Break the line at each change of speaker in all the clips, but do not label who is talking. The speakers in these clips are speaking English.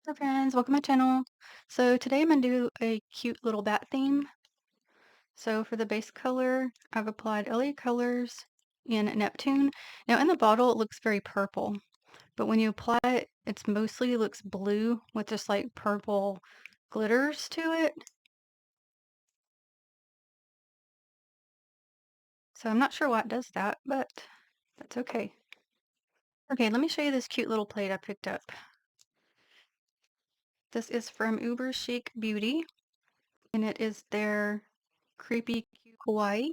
Hi friends, welcome to my channel. So today I'm going to do a cute little bat theme. So for the base color, I've applied LA Colors in Neptune. Now in the bottle it looks very purple, but when you apply it, it's mostly looks blue with just like purple glitters to it. So I'm not sure why it does that, but that's okay. Okay, let me show you this cute little plate I picked up. This is from UberChicBeauty, and it is their creepy cute Kawaii.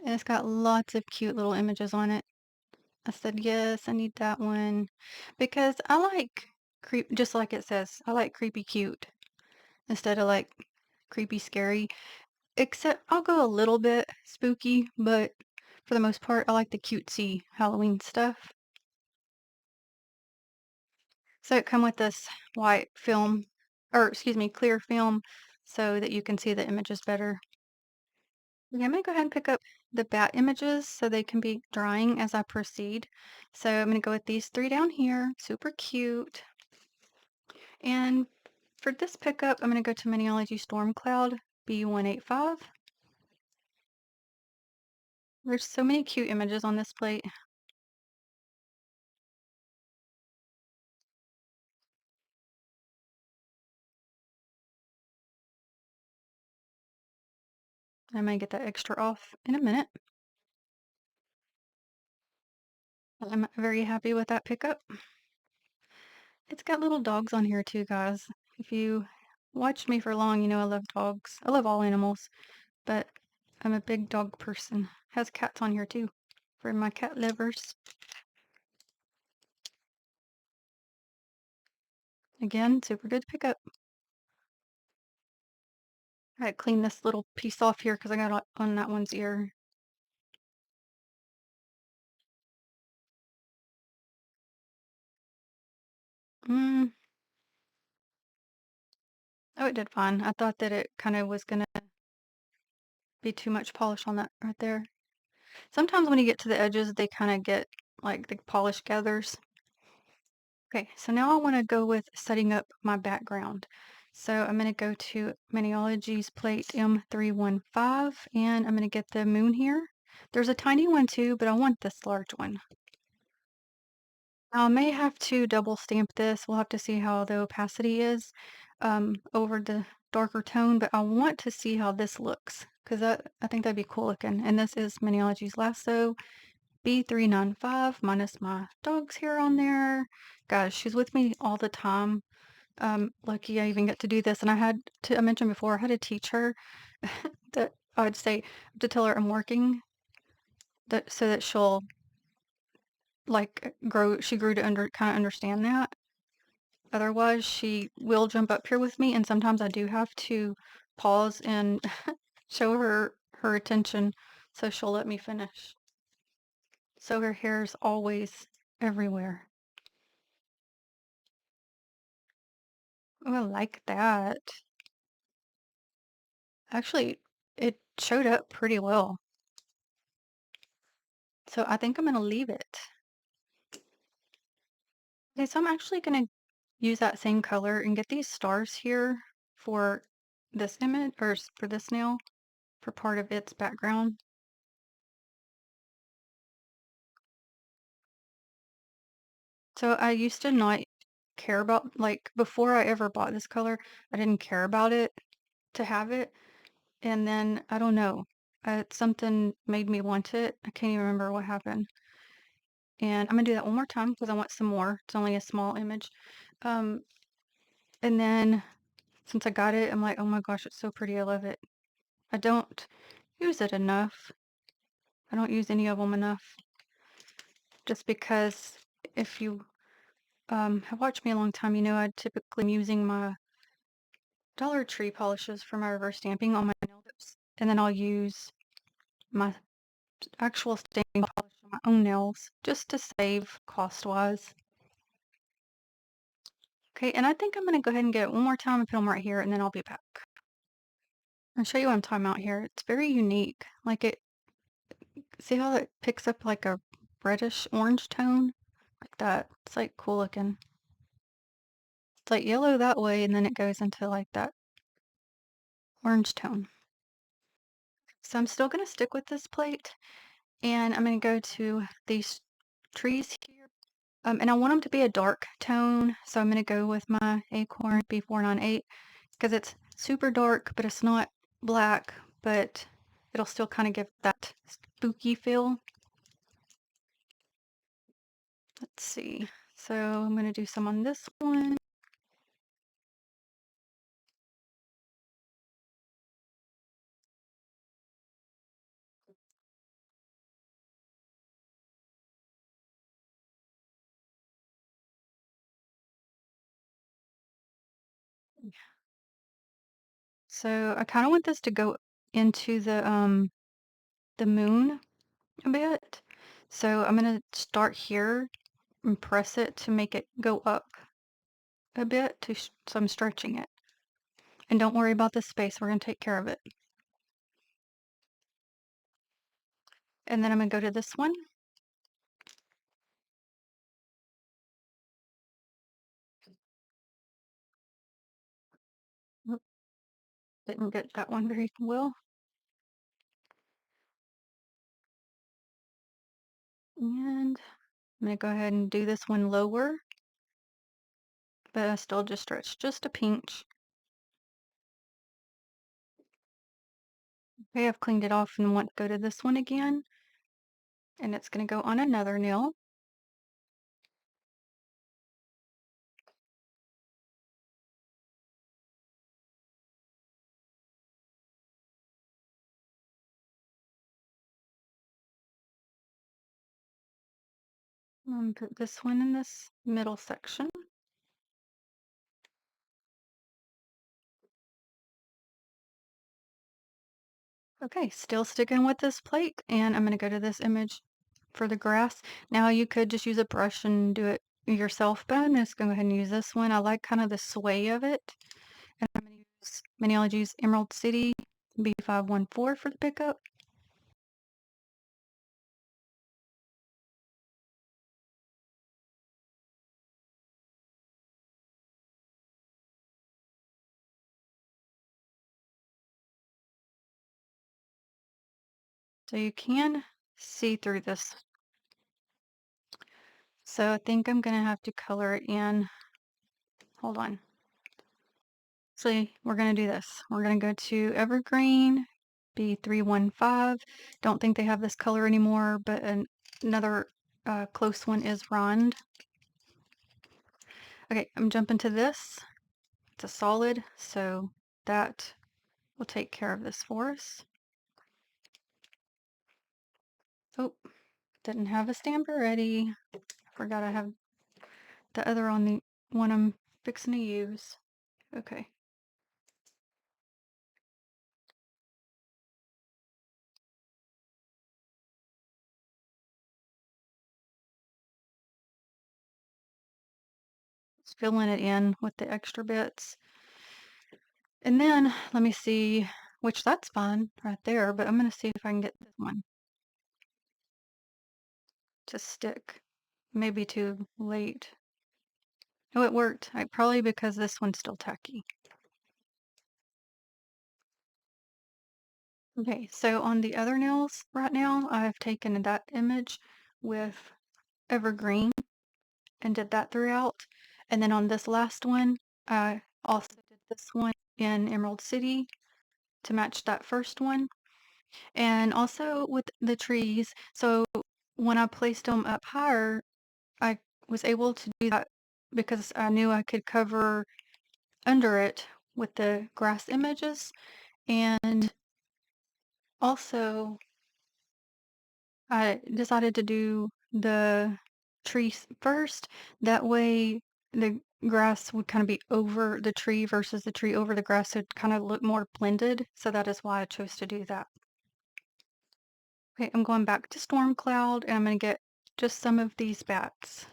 And it's got lots of cute little images on it. I said, yes, I need that one because I like just like it says, I like creepy cute instead of like creepy scary. Except I'll go a little bit spooky, but for the most part, I like the cutesy Halloween stuff. So it come with this white film, or excuse me, clear film so that you can see the images better. Okay, I'm going to go ahead and pick up the bat images so they can be drying as I proceed. So I'm going to go with these three down here, super cute. And for this pickup, I'm going to go to Maniology Storm Cloud B185. There's so many cute images on this plate. I might get that extra off in a minute. I'm very happy with that pickup. It's got little dogs on here too, guys. If you watched me for long, you know I love dogs. I love all animals, but I'm a big dog person. Has cats on here too, for my cat lovers. Again, super good pickup. I had to clean this little piece off here because I got on that one's ear. Mm. Oh, it did fine. I thought that it kind of was gonna be too much polish on that right there. Sometimes when you get to the edges, they kind of get like the polish gathers. Okay, so now I want to go with setting up my background. So I'm going to go to Maniology's plate M315 and I'm going to get the moon here. There's a tiny one too, but I want this large one. Now, I may have to double stamp this. We'll have to see how the opacity is over the darker tone, but I want to see how this looks because I think that'd be cool looking. And this is Maniology's Lasso B395 minus my dog's hair on there. Guys, she's with me all the time. Lucky I even get to do this. And I mentioned before, I had to teach her that I'd say to tell her I'm working that so that she'll like she grew to kind of understand that. Otherwise, she will jump up here with me, and sometimes I do have to pause and show her attention so she'll let me finish. So her hair is always everywhere. Oh, I like that. Actually, it showed up pretty well. So I think I'm going to leave it. Okay, so I'm actually going to use that same color and get these stars here for this image, or for this nail, for part of its background. So I used to not care about, like, before I ever bought this color, I didn't care about it to have it. And then, I don't know, something made me want it. I can't even remember what happened. And I'm gonna do that one more time because I want some more. It's only a small image. Um, and then since I got it, I'm like, oh my gosh, it's so pretty. I love it. I don't use it enough. I don't use any of them enough. Just because if you have watched me a long time, you know I typically am using my Dollar Tree polishes for my reverse stamping on my nail tips. And then I'll use my actual stamping polish on my own nails just to save cost-wise. Okay, and I think I'm going to go ahead and get it one more time and put them right here, and then I'll be back. I'll show you what I'm talking about here. It's very unique. See how it picks up like a reddish orange tone? Like that. It's like cool looking. It's like yellow that way, and then it goes into like that orange tone. So I'm still gonna stick with this plate, and I'm gonna go to these trees here. And I want them to be a dark tone, so I'm gonna go with my Acorn B498 because it's super dark, but it's not black, but it'll still kind of give that spooky feel. Let's see. So I'm gonna do some on this one. So I kind of want this to go into the moon a bit. So I'm gonna start here and press it to make it go up a bit so I'm stretching it. And don't worry about the space, we're gonna take care of it. And then I'm gonna go to this one. Oop, didn't get that one very well. And I'm gonna go ahead and do this one lower, but I still just stretch just a pinch. Okay, I've cleaned it off and want to go to this one again. And it's gonna go on another nail. Put this one in this middle section. Okay, still sticking with this plate, and I'm gonna go to this image for the grass. Now you could just use a brush and do it yourself, but I'm just gonna go ahead and use this one. I like kind of the sway of it. And I'm gonna use Maniology's Emerald City B514 for the pickup. So you can see through this. So I think I'm gonna have to color it in. Hold on. So we're gonna do this. We're gonna go to Evergreen B315. Don't think they have this color anymore, but another close one is Rond. Okay, I'm jumping to this. It's a solid, so that will take care of this for us. Oh, didn't have a stamper ready. Forgot I have the other on the one I'm fixing to use. Okay. Just filling it in with the extra bits. And then let me see, which that's fine right there, but I'm going to see if I can get this one to stick. Maybe too late. Oh, it worked. Probably because this one's still tacky. Okay, so on the other nails right now, I've taken that image with Evergreen and did that throughout. And then on this last one, I also did this one in Emerald City to match that first one. And also with the trees, so when I placed them up higher, I was able to do that because I knew I could cover under it with the grass images. And also, I decided to do the trees first. That way, the grass would kind of be over the tree versus the tree over the grass. So it kind of look more blended. So that is why I chose to do that. Okay, I'm going back to Storm Cloud and I'm going to get just some of these bats.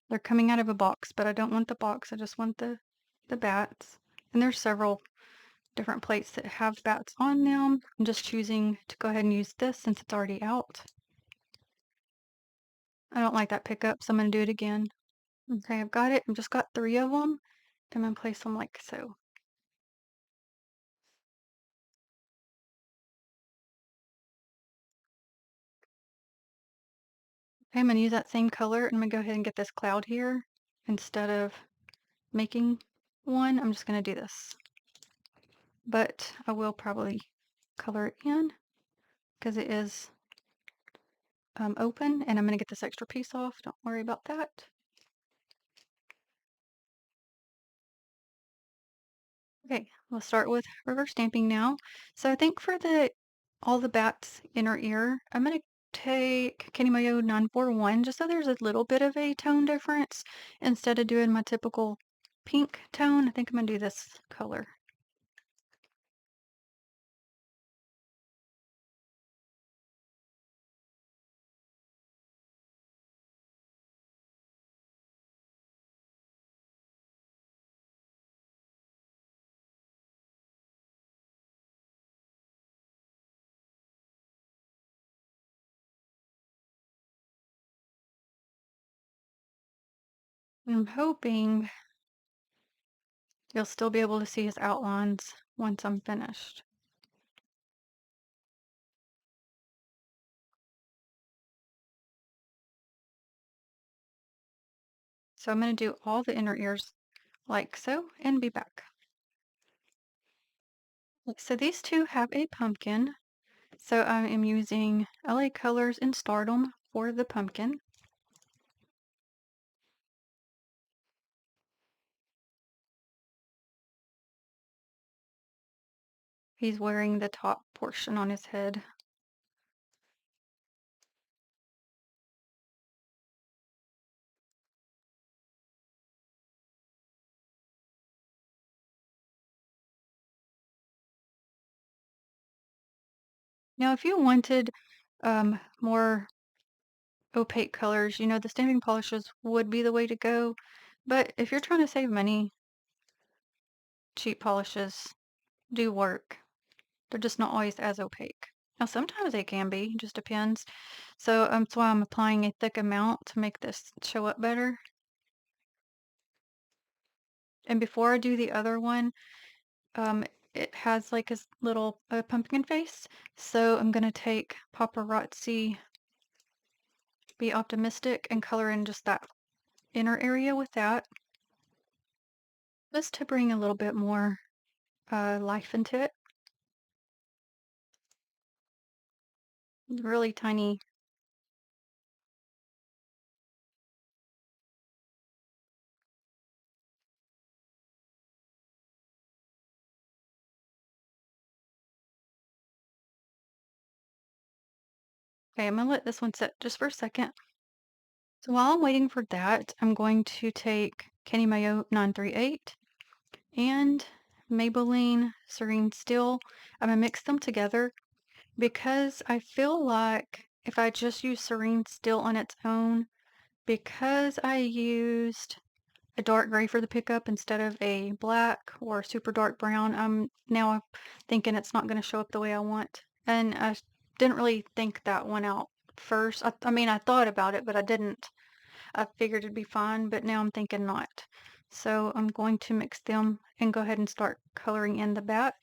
They're coming out of a box, but I don't want the box. I just want the bats. And there's several different plates that have bats on them. I'm just choosing to go ahead and use this since it's already out. I don't like that pickup, so I'm going to do it again. Okay, I've got it. I've just got 3 of them. I'm gonna place them like so. Okay, I'm gonna use that same color. I'm gonna go ahead and get this cloud here. Instead of making one, I'm just gonna do this. But I will probably color it in because it is open, and I'm gonna get this extra piece off. Don't worry about that. Okay, we'll start with reverse stamping now. So I think for the all the bats inner ear, I'm gonna take Kenny Mayo 941 just so there's a little bit of a tone difference. Instead of doing my typical pink tone, I think I'm gonna do this color. I'm hoping you'll still be able to see his outlines once I'm finished. So I'm gonna do all the inner ears like so and be back. So these two have a pumpkin. So I am using LA Colors in Stardom for the pumpkin. He's wearing the top portion on his head. Now, if you wanted more opaque colors, the stamping polishes would be the way to go. But if you're trying to save money, cheap polishes do work. They're just not always as opaque. Now, sometimes they can be, just depends. So that's why I'm applying a thick amount to make this show up better. And before I do the other one, um, it has like a little pumpkin face. So I'm gonna take Paparazzi, Be Optimistic, and color in just that inner area with that, just to bring a little bit more life into it. Really tiny. Okay, I'm gonna let this one sit just for a second. So while I'm waiting for that, I'm going to take Kenny Mayo 938 and Maybelline Serene Steel. I'm gonna mix them together because I feel like if I just use Serene Steel on its own, because I used a dark gray for the pickup instead of a black or super dark brown, I'm now thinking it's not going to show up the way I want. And I didn't really think that one out first. I mean, I thought about it, but I didn't. I figured it'd be fine, but now I'm thinking not. So I'm going to mix them and go ahead and start coloring in the bat.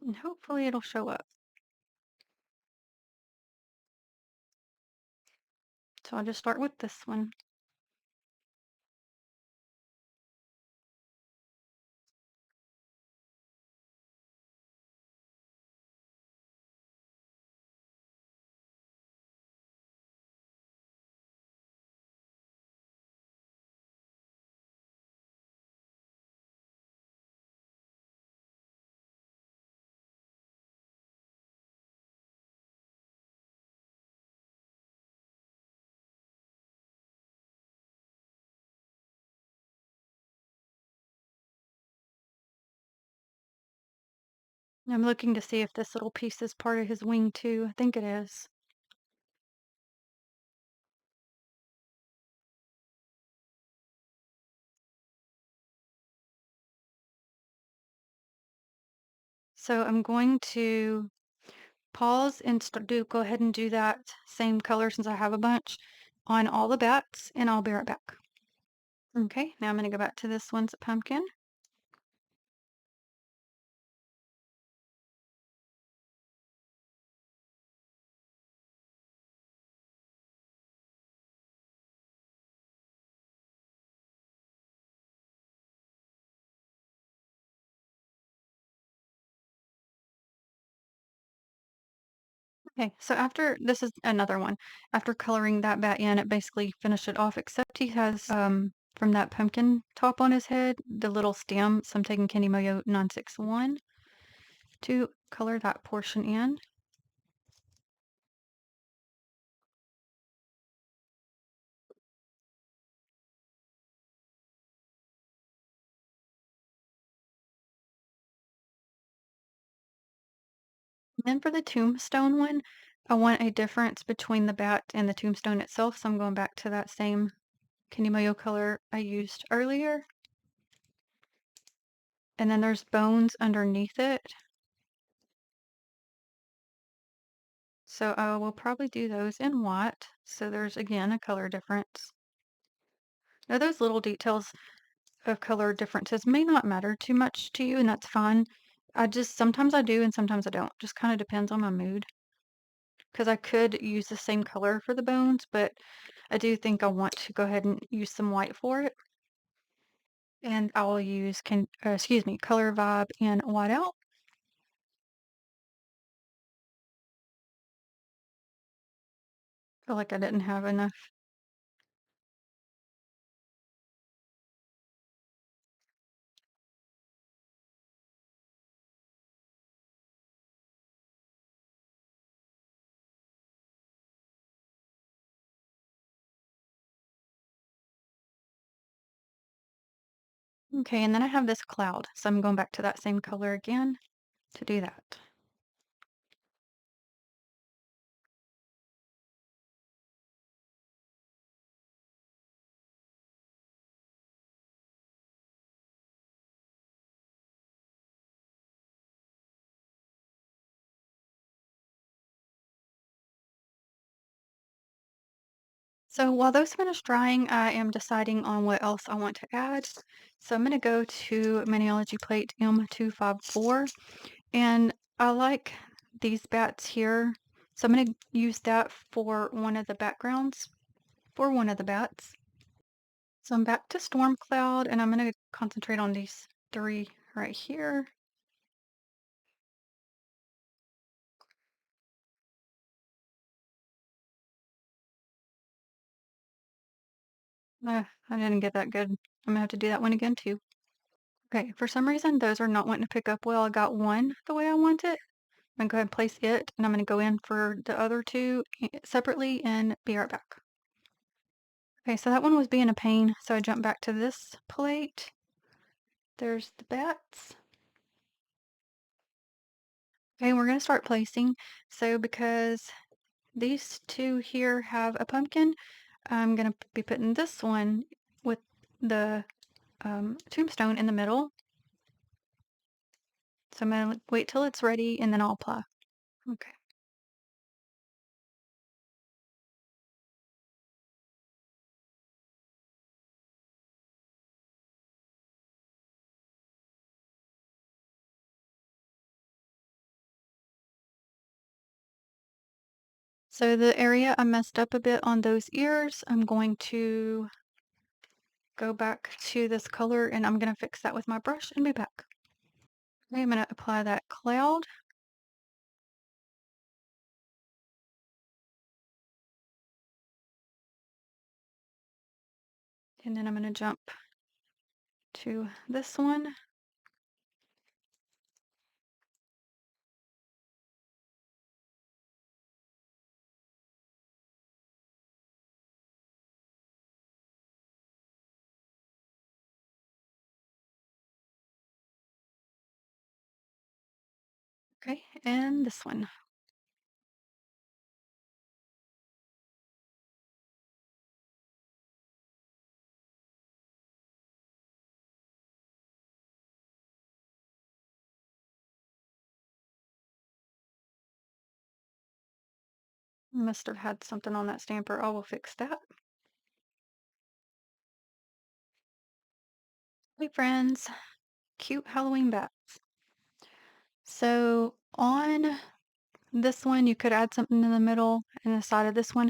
And hopefully it'll show up. So I'll just start with this one. I'm looking to see if this little piece is part of his wing too. I think it is. So I'm going to pause and go ahead and do that same color since I have a bunch on all the bats, and I'll be right back. Okay, now I'm going to go back to this one's a pumpkin. Okay, so after this is another one. After coloring that bat in, it basically finished it off, except he has from that pumpkin top on his head, the little stem. So I'm taking Candy Moyo 961 to color that portion in. Then for the tombstone one, I want a difference between the bat and the tombstone itself, so I'm going back to that same Candy Moyo color I used earlier. And then there's bones underneath it. So I will probably do those in white. So there's again a color difference. Now those little details of color differences may not matter too much to you, and that's fine. Sometimes I do and sometimes I don't. Just kind of depends on my mood. Because I could use the same color for the bones, but I do think I want to go ahead and use some white for it. And I will use, excuse me, Color Vibe and white out. Feel like I didn't have enough. Okay, and then I have this cloud, so I'm going back to that same color again to do that. So while those finish drying, I am deciding on what else I want to add. So I'm going to go to Maniology plate M254, and I like these bats here. So I'm going to use that for one of the backgrounds for one of the bats. So I'm back to Storm Cloud, and I'm going to concentrate on these three right here. I didn't get that good. I'm going to have to do that one again too. Okay, for some reason, those are not wanting to pick up well. I got one the way I want it. I'm gonna go ahead and place it, and I'm gonna go in for the other two separately and be right back. Okay, so that one was being a pain, so I jumped back to this plate. There's the bats. Okay, we're gonna start placing. So because these two here have a pumpkin, I'm gonna be putting this one with the tombstone in the middle. So I'm gonna wait till it's ready and then I'll apply. Okay. So the area I messed up a bit on those ears, I'm going to go back to this color and I'm going to fix that with my brush and be back. Okay, I'm going to apply that cloud. And then I'm going to jump to this one. Okay, and this one. Must have had something on that stamper. I will fix that. Hey friends, cute Halloween bats. So on this one, you could add something in the middle and the side of this one.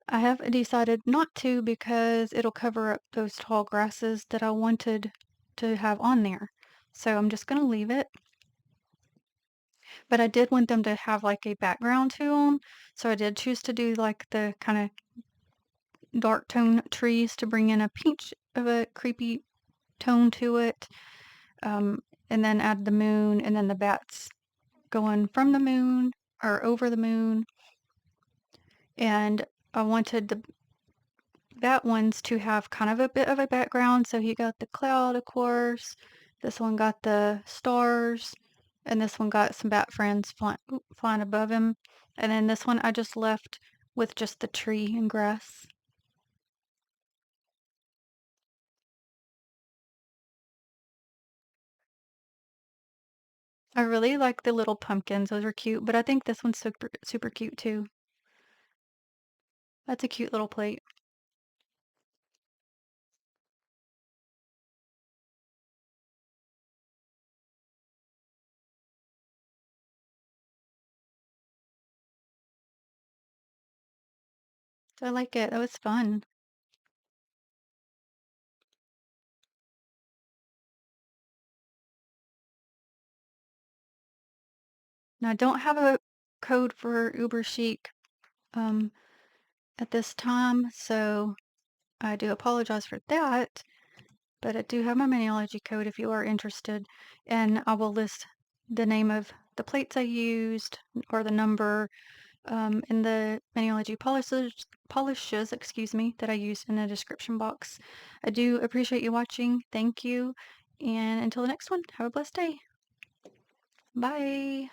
I have decided not to because it'll cover up those tall grasses that I wanted to have on there. So I'm just going to leave it. But I did want them to have like a background to them. So I did choose to do like the kind of dark tone trees to bring in a peach of a creepy tone to it. And then add the moon and then the bats going from the moon or over the moon. And I wanted the bat ones to have kind of a bit of a background. So he got the cloud, of course. This one got the stars. And this one got some bat friends flying above him. And then this one I just left with just the tree and grass. I really like the little pumpkins. Those are cute. But I think this one's super, super cute too. That's a cute little plate. So I like it. That was fun. Now, I don't have a code for Uber Chic um, at this time, so I do apologize for that. But I do have my Maniology code if you are interested, and I will list the name of the plates I used or the number in the Maniology polishes, excuse me, that I used in the description box. I do appreciate you watching. Thank you, and until the next one, have a blessed day. Bye.